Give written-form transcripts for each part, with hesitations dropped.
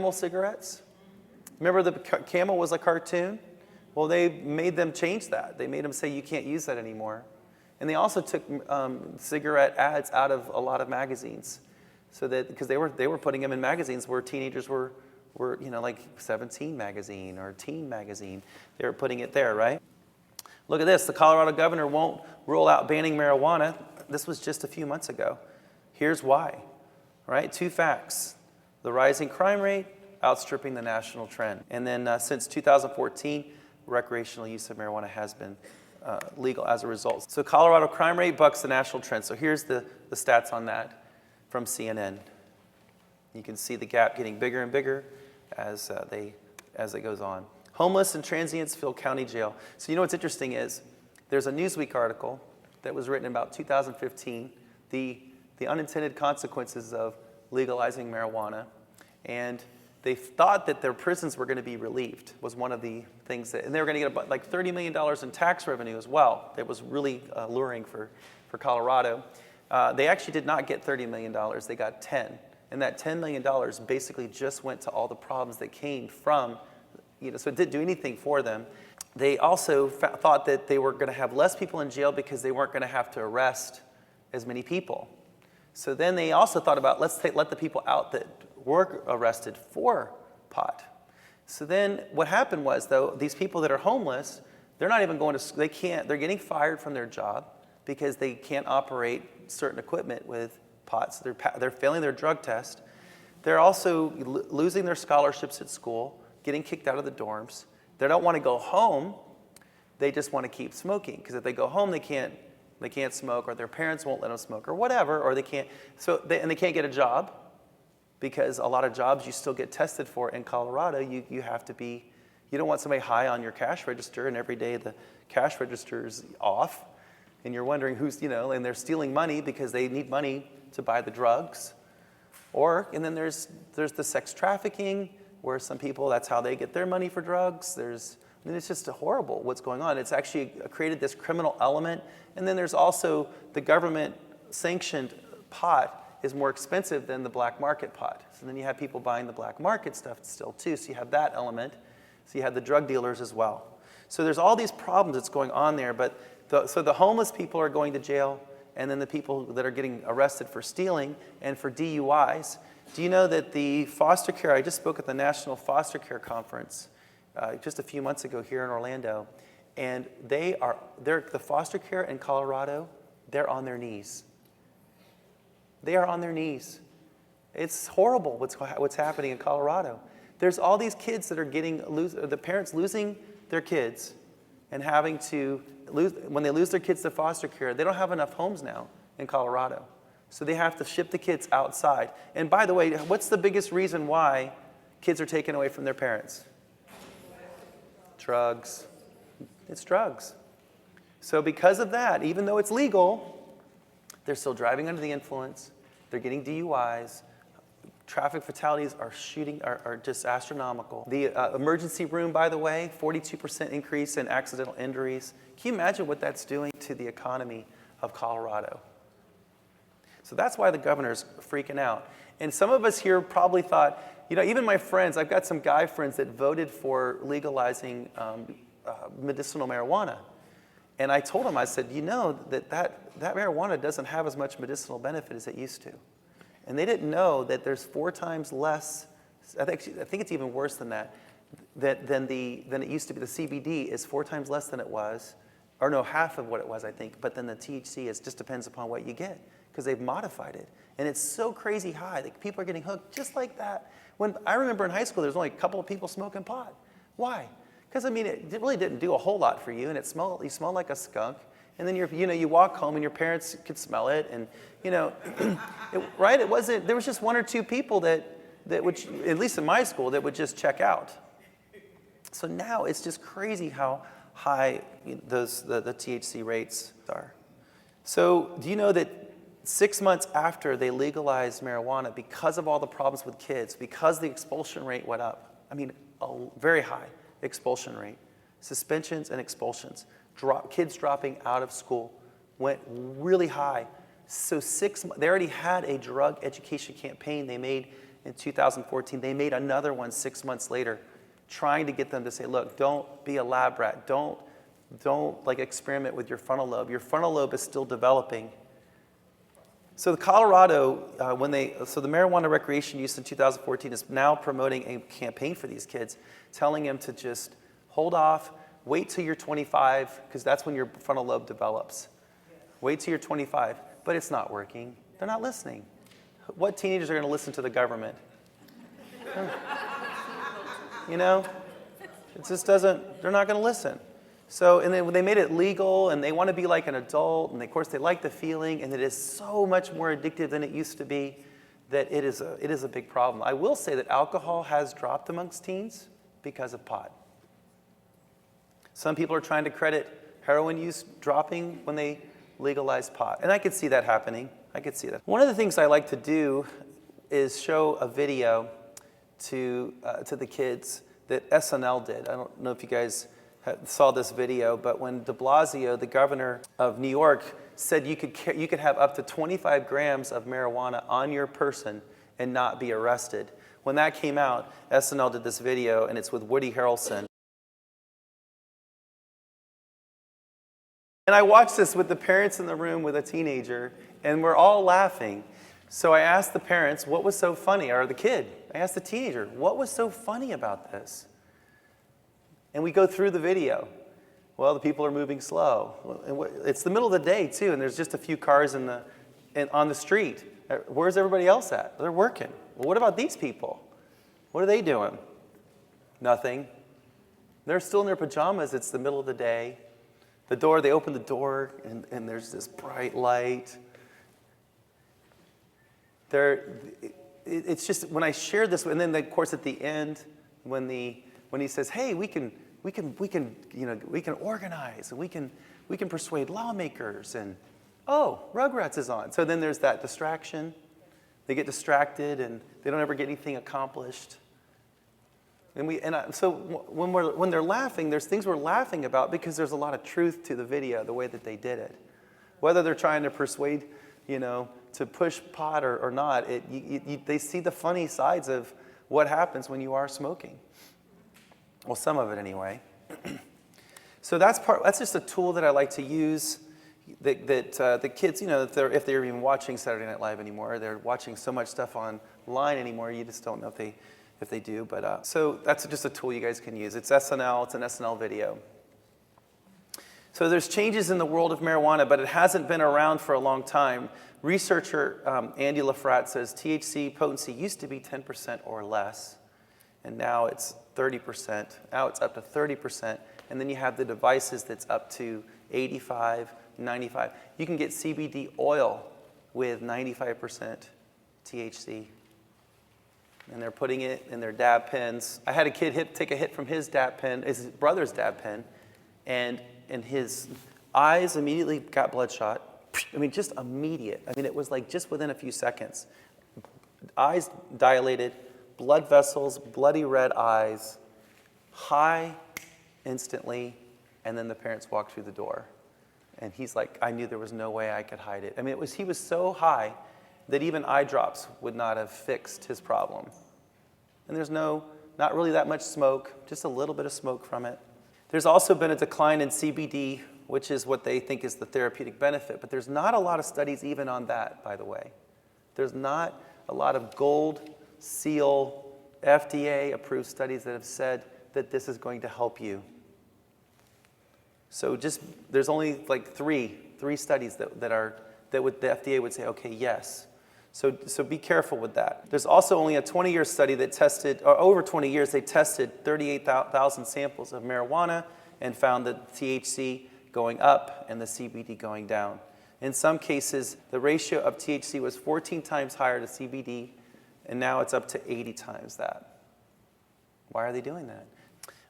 Camel cigarettes? Remember the camel was a cartoon? Well, they made them change that. They made them say you can't use that anymore. And they also took cigarette ads out of a lot of magazines, so that because they were putting them in magazines where teenagers were like 17 magazine or Teen magazine. They were putting it there, right? Look at this. The Colorado governor won't rule out banning marijuana. This was just a few months ago. Here's why. Right? 2 facts. The rising crime rate outstripping the national trend. And then since 2014, recreational use of marijuana has been legal as a result. So Colorado crime rate bucks the national trend. So here's the stats on that from CNN. You can see the gap getting bigger and bigger as it goes on. Homeless and transients fill county jail. So you know what's interesting is there's a Newsweek article that was written about 2015, the unintended consequences of legalizing marijuana, and they thought that their prisons were going to be relieved, was one of the things that, and they were going to get about like $30 million in tax revenue as well. That was really alluring for Colorado. They actually did not get $30 million, they got 10. And that $10 million basically just went to all the problems that came from, so it didn't do anything for them. They also thought that they were going to have less people in jail because they weren't going to have to arrest as many people. So then they also thought about, let the people out that were arrested for pot. So then what happened was, though, these people that are homeless, they're not even going to, they're getting fired from their job because they can't operate certain equipment with pot. So they're failing their drug test. They're also losing their scholarships at school, getting kicked out of the dorms. They don't want to go home. They just want to keep smoking, because if they go home, they can't smoke, or their parents won't let them smoke, or whatever, or they can't. And they can't get a job, because a lot of jobs you still get tested for in Colorado. You have to be. You don't want somebody high on your cash register, and every day the cash register is off, and you're wondering who's, and they're stealing money because they need money to buy the drugs. And then there's the sex trafficking, where some people, that's how they get their money for drugs. It's just horrible what's going on. It's actually created this criminal element. And then there's also the government-sanctioned pot is more expensive than the black market pot. So then you have people buying the black market stuff still too. So you have that element. So you have the drug dealers as well. So there's all these problems that's going on there. So the homeless people are going to jail, and then the people that are getting arrested for stealing and for DUIs. Do you know that the foster care, I just spoke at the National Foster Care Conference just a few months ago here in Orlando, and the foster care in Colorado, they're on their knees. They are on their knees. It's horrible what's happening in Colorado. There's all these kids that are the parents losing their kids and having to when they lose their kids to foster care, they don't have enough homes now in Colorado. So they have to ship the kids outside. And by the way, what's the biggest reason why kids are taken away from their parents? Drugs. It's drugs. So because of that, even though it's legal, they're still driving under the influence. They're getting DUIs. Traffic fatalities are just astronomical. The emergency room, by the way, 42% increase in accidental injuries. Can you imagine what that's doing to the economy of Colorado? So that's why the governor's freaking out. And some of us here probably thought, even my friends, I've got some guy friends that voted for legalizing medicinal marijuana. And I told them, I said, that marijuana doesn't have as much medicinal benefit as it used to. And they didn't know that there's 4 times less, I think it's even worse than that, than it used to be. The CBD is 4 times less than it was, or no, half of what it was, I think. But then the THC just depends upon what you get, because they've modified it. And it's so crazy high that people are getting hooked just like that. When I remember in high school, there was only a couple of people smoking pot. Why? Because, it really didn't do a whole lot for you, and you smelled like a skunk. And then you walk home and your parents could smell it, and right? It wasn't. There was just 1 or 2 people that would, at least in my school, that would just check out. So now it's just crazy how high the THC rates are. So do you know that 6 months after they legalized marijuana, because of all the problems with kids, because the expulsion rate went up, a very high expulsion rate, suspensions and expulsions, kids dropping out of school went really high. So they already had a drug education campaign. They made in 2014. They made another one 6 months later, trying to get them to say, look, don't be a lab rat. Don't like experiment with your frontal lobe. Your frontal lobe is still developing. So Colorado, so the marijuana recreation use in 2014 is now promoting a campaign for these kids, telling them to just hold off, wait till you're 25, because that's when your frontal lobe develops. Wait till you're 25, but it's not working. They're not listening. What teenagers are going to listen to the government? You know, it just doesn't, they're not going to listen. So, and then when they made it legal and they want to be like an adult, and of course they like the feeling, and it is so much more addictive than it used to be, that it is a big problem. I will say that alcohol has dropped amongst teens because of pot. Some people are trying to credit heroin use dropping when they legalize pot. And I could see that happening. I could see that. One of the things I like to do is show a video to the kids that SNL did. I don't know if you guys saw this video, but when de Blasio, the governor of New York, said you could have up to 25 grams of marijuana on your person and not be arrested. When that came out, SNL did this video, and it's with Woody Harrelson. And I watched this with the parents in the room with a teenager, and we're all laughing. So I asked the parents, what was so funny? Or the kid, I asked the teenager, what was so funny about this? And we go through the video. Well, the people are moving slow. It's the middle of the day, too, and there's just a few cars on the street. Where's everybody else at? They're working. Well, what about these people? What are they doing? Nothing. They're still in their pajamas. It's the middle of the day. They open the door, and there's this bright light. It's just, when I share this, and then, of course, at the end, when he says, hey, we can organize, and we can persuade lawmakers, and oh, Rugrats is on. So then there's that distraction. They get distracted, and they don't ever get anything accomplished. So when they're laughing, there's things we're laughing about because there's a lot of truth to the video, the way that they did it. Whether they're trying to persuade, to push pot or not, they see the funny sides of what happens when you are smoking. Well, some of it anyway. So that's just a tool that I like to use. That the kids, if they're even watching Saturday Night Live anymore, they're watching so much stuff online anymore. You just don't know if they do. But so that's just a tool you guys can use. It's SNL. It's an SNL video. So there's changes in the world of marijuana, but it hasn't been around for a long time. Researcher Andy LaFratte says THC potency used to be 10% or less, and now it's 30%. Now it's up to 30%, and then you have the devices that's up to 85, 95. You can get CBD oil with 95% THC, and they're putting it in their dab pens. I had a kid take a hit from his dab pen, his brother's dab pen, and his eyes immediately got bloodshot. I mean, just immediate. I mean, it was like just within a few seconds. Eyes dilated, blood vessels, bloody red eyes, high instantly, and then the parents walked through the door. And he's like, I knew there was no way I could hide it. I mean, he was so high that even eye drops would not have fixed his problem. And there's not really that much smoke, just a little bit of smoke from it. There's also been a decline in CBD, which is what they think is the therapeutic benefit. But there's not a lot of studies even on that, by the way. There's not a lot of gold seal, FDA-approved studies that have said that this is going to help you. So there's only like three studies that the FDA would say, okay, yes. So be careful with that. There's also only a 20-year study that tested, or over 20 years, they tested 38,000 samples of marijuana and found the THC going up and the CBD going down. In some cases, the ratio of THC was 14 times higher to CBD, and now it's up to 80 times that. Why are they doing that?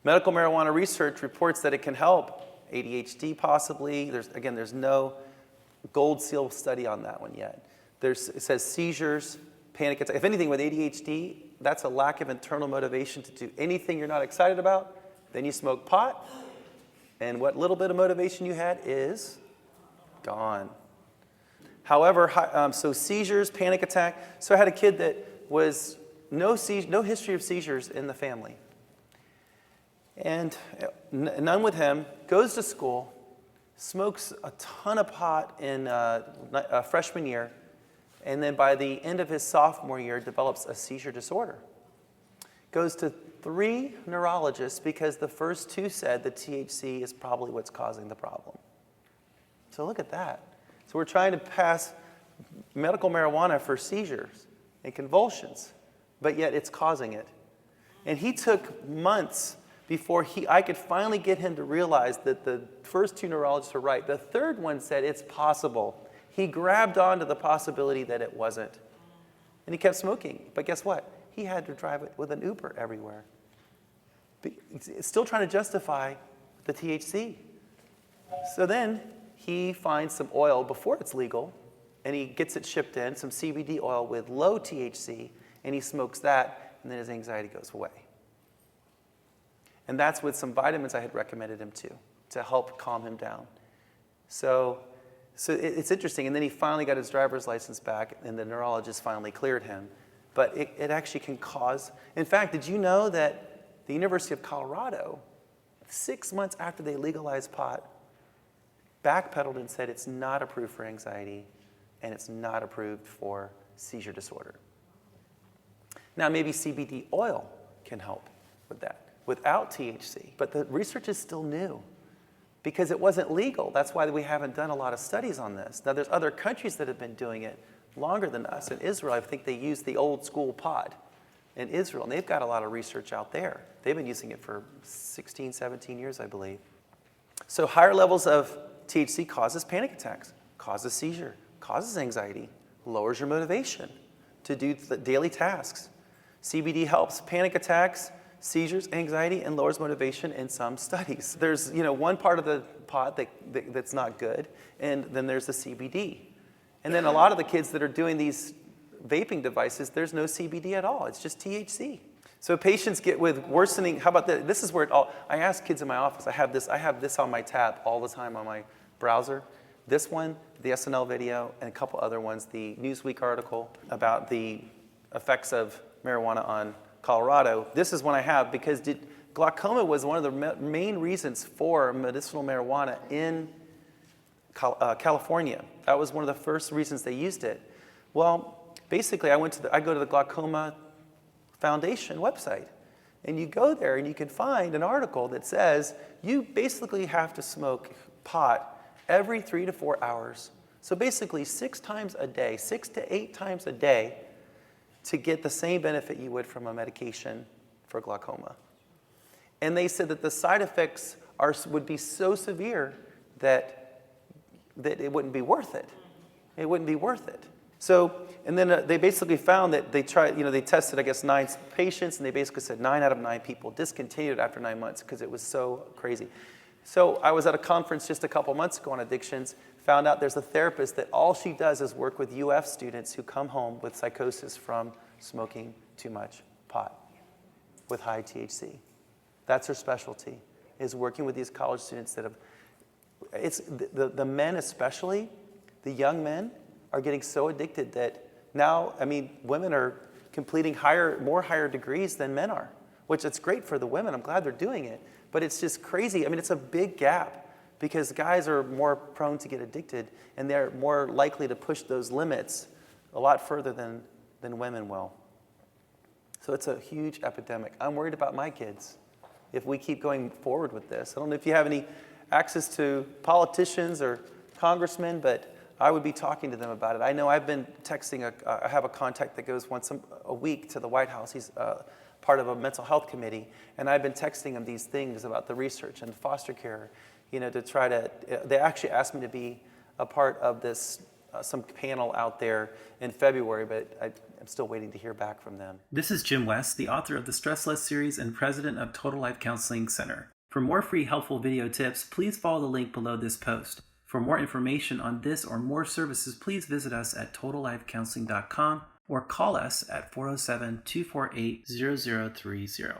Medical marijuana research reports that it can help ADHD possibly. There's no gold seal study on that one yet. It says seizures, panic attacks. If anything, with ADHD, that's a lack of internal motivation to do anything you're not excited about. Then you smoke pot, and what little bit of motivation you had is gone. However, so seizures, panic attack. So I had a kid that was no history of seizures in the family. And none with him, goes to school, smokes a ton of pot in freshman year, and then by the end of his sophomore year develops a seizure disorder. Goes to 3 neurologists because the first 2 said the THC is probably what's causing the problem. So look at that. So we're trying to pass medical marijuana for seizures and convulsions, but yet it's causing it. And he took months before I could finally get him to realize that the first 2 neurologists were right. The third one said it's possible. He grabbed onto the possibility that it wasn't. And he kept smoking. But guess what? He had to drive it with an Uber everywhere. He's still trying to justify the THC. So then he finds some oil before it's legal, and he gets it shipped in, some CBD oil with low THC, and he smokes that, and then his anxiety goes away. And that's with some vitamins I had recommended him to help calm him down. So it's interesting. And then he finally got his driver's license back, and the neurologist finally cleared him. But it actually can cause... In fact, did you know that the University of Colorado, 6 months after they legalized pot, backpedaled and said it's not approved for anxiety, and it's not approved for seizure disorder. Now, maybe CBD oil can help with that, without THC. But the research is still new because it wasn't legal. That's why we haven't done a lot of studies on this. Now, there's other countries that have been doing it longer than us. In Israel, I think they use the old school pod in Israel, and they've got a lot of research out there. They've been using it for 16, 17 years, I believe. So higher levels of THC causes panic attacks, causes seizure, causes anxiety, lowers your motivation to do the daily tasks. CBD helps panic attacks, seizures, anxiety, and lowers motivation in some studies. There's one part of the pot that's not good, and then there's the CBD. And then a lot of the kids that are doing these vaping devices, there's no CBD at all. It's just THC. So patients get with worsening, how about this? This is where it all, I ask kids in my office, I have this on my tab all the time on my browser. This one, the SNL video, and a couple other ones, the Newsweek article about the effects of marijuana on Colorado. This is one I have because glaucoma was one of the main reasons for medicinal marijuana in California. That was one of the first reasons they used it. Well, basically, I go to the Glaucoma Foundation website, and you go there and you can find an article that says you basically have to smoke pot every 3 to 4 hours. So basically 6 times a day, 6 to 8 times a day, to get the same benefit you would from a medication for glaucoma. And they said that the side effects would be so severe that it wouldn't be worth it. It wouldn't be worth it. So, and then they basically found that they tested, 9 patients, and they basically said 9 out of 9 people discontinued after 9 months because it was so crazy. So I was at a conference just a couple months ago on addictions, found out there's a therapist that all she does is work with UF students who come home with psychosis from smoking too much pot with high THC. That's her specialty, is working with these college students that have, it's the men especially, the young men, are getting so addicted that now, women are completing more higher degrees than men are, which it's great for the women. I'm glad they're doing it. But it's just crazy. It's a big gap because guys are more prone to get addicted, and they're more likely to push those limits a lot further than women will. So it's a huge epidemic. I'm worried about my kids if we keep going forward with this. I don't know if you have any access to politicians or congressmen, but I would be talking to them about it. I know I've been texting, I have a contact that goes once a week to the White House. He's part of a mental health committee, and I've been texting him these things about the research and foster care, to try to, they actually asked me to be a part of this, some panel out there in February, but I'm still waiting to hear back from them. This is Jim West, the author of the Stress Less series and president of Total Life Counseling Center. For more free helpful video tips, please follow the link below this post. For more information on this or more services, please visit us at totallifecounseling.com or call us at 407-248-0030.